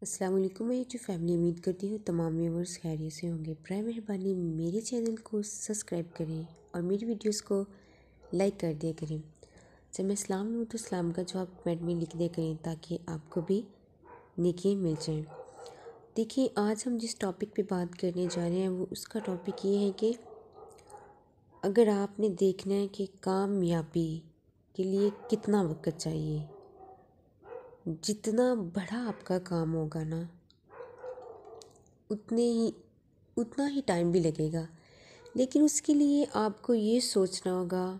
अस्सलाम वालेकुम। मैं यूट्यूब फैमिली उम्मीद करती हूँ तमाम व्यूवर्स खैरियत से होंगे। बर मेहरबानी मेरे चैनल को सब्सक्राइब करें और मेरी वीडियोस को लाइक कर दिया करें। जब मैं सलाम लूँ तो सलाम का जवाब कमेंट में लिख दिया करें ताकि आपको भी नेकी मिल जाए। देखिए, आज हम जिस टॉपिक पे बात करने जा रहे हैं वो उसका टॉपिक ये है कि अगर आपने देखना है कि कामयाबी के लिए कितना वक्त चाहिए, जितना बड़ा आपका काम होगा ना उतना ही टाइम भी लगेगा, लेकिन उसके लिए आपको ये सोचना होगा।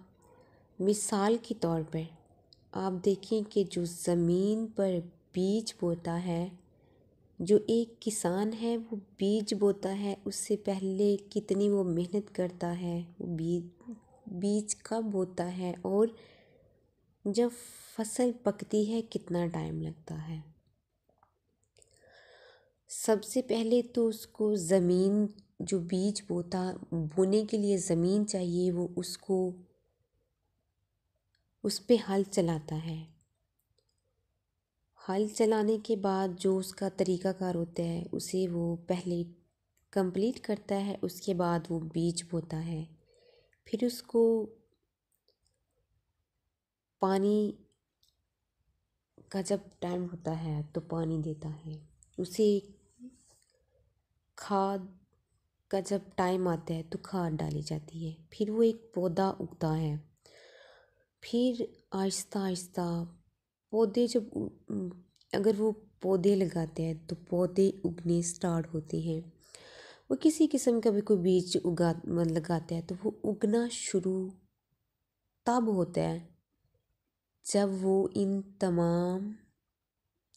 मिसाल के तौर पर आप देखें कि जो ज़मीन पर बीज बोता है, जो एक किसान है वो बीज बोता है, उससे पहले कितनी वो मेहनत करता है, वो बीज कब बोता है और जब फसल पकती है कितना टाइम लगता है। सबसे पहले तो उसको ज़मीन, जो बीज बोने के लिए ज़मीन चाहिए, वो उसको उस पे हल चलाता है। हल चलाने के बाद जो उसका तरीक़ाकार होता है उसे वो पहले कंप्लीट करता है, उसके बाद वो बीज बोता है। फिर उसको पानी का जब टाइम होता है तो पानी देता है, उसे खाद का जब टाइम आता है तो खाद डाली जाती है। फिर वो एक पौधा उगता है। फिर आहिस्ता आहिस्ता पौधे अगर वो पौधे लगाते हैं तो पौधे उगने स्टार्ट होते हैं। वो किसी किस्म का भी कोई बीज लगाते हैं तो वो उगना शुरू तब होता है जब वो इन तमाम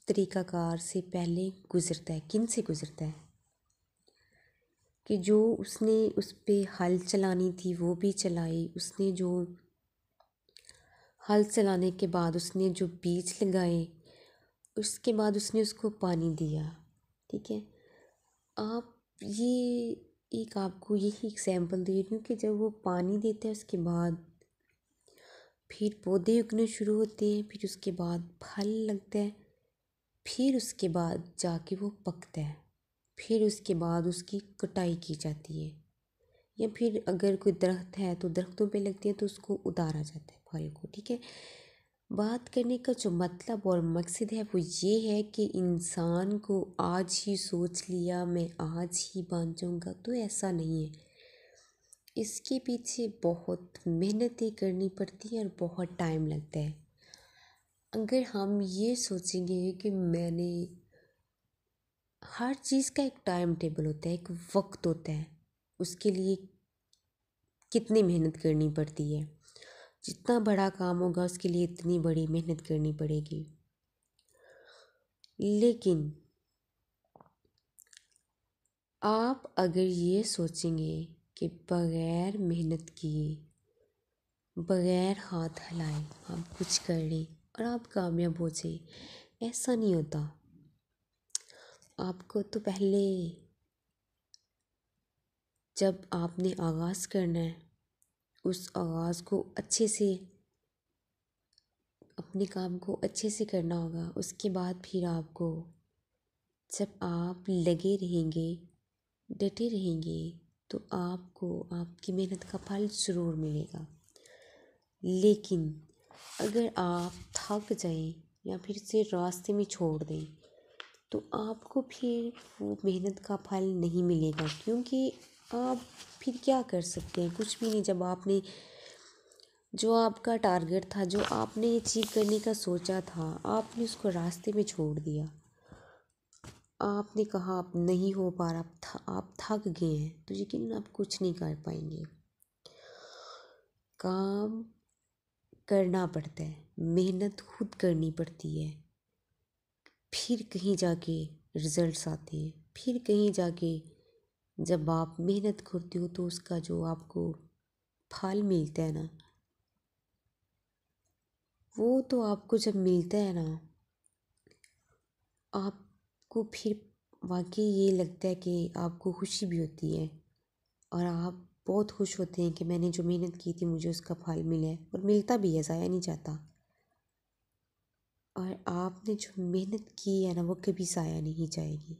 तरीक़ाकार से पहले गुज़रता है। किन से गुज़रता है कि जो उसने उस पे हल चलानी थी वो भी चलाई, उसने जो हल चलाने के बाद उसने जो बीज लगाए, उसके बाद उसने उसको पानी दिया। ठीक है, आप ये एक आपको यही एग्जांपल दे रही हूँ कि जब वो पानी देता है उसके बाद फिर पौधे उगने शुरू होते हैं, फिर उसके बाद फल लगता है, फिर उसके बाद जाके वो पकता है, फिर उसके बाद उसकी कटाई की जाती है। या फिर अगर कोई दरख्त है तो दरख्तों पे लगती है तो उसको उतारा जाता है फल को। ठीक है, बात करने का जो मतलब और मकसद है वो ये है कि इंसान को आज ही सोच लिया मैं आज ही बन जाऊँगा, तो ऐसा नहीं है। इसके पीछे बहुत मेहनतें करनी पड़ती है और बहुत टाइम लगता है। अगर हम ये सोचेंगे कि मैंने, हर चीज़ का एक टाइम टेबल होता है, एक वक्त होता है, उसके लिए कितनी मेहनत करनी पड़ती है। जितना बड़ा काम होगा उसके लिए इतनी बड़ी मेहनत करनी पड़ेगी। लेकिन आप अगर ये सोचेंगे कि बग़ैर मेहनत किए, बग़ैर हाथ हिलाए हम कुछ कर लें और आप कामयाब हो जाए, ऐसा नहीं होता। आपको तो पहले जब आपने आगाज़ करना है, उस आगाज़ को अच्छे से, अपने काम को अच्छे से करना होगा। उसके बाद फिर आपको, जब आप लगे रहेंगे, डटे रहेंगे, तो आपको आपकी मेहनत का फल ज़रूर मिलेगा। लेकिन अगर आप थक जाएं या फिर से रास्ते में छोड़ दें तो आपको फिर वो मेहनत का फल नहीं मिलेगा, क्योंकि आप फिर क्या कर सकते हैं, कुछ भी नहीं। जब आपने जो आपका टारगेट था, जो आपने अचीव करने का सोचा था, आपने उसको रास्ते में छोड़ दिया। आपने कहा आप नहीं हो पा रहा, आप थक गए हैं, तो यकीन आप कुछ नहीं कर पाएंगे। काम करना पड़ता है, मेहनत खुद करनी पड़ती है, फिर कहीं जाके रिज़ल्ट्स आते हैं। फिर कहीं जाके जब आप मेहनत करते हो तो उसका जो आपको फल मिलता है ना, वो तो आपको जब मिलता है ना, आपको फिर वाकई ये लगता है कि आपको खुशी भी होती है और आप बहुत खुश होते हैं कि मैंने जो मेहनत की थी मुझे उसका फल मिला है, और मिलता भी है, ज़ाया नहीं जाता। और आपने जो मेहनत की है ना वो कभी ज़ाया नहीं जाएगी।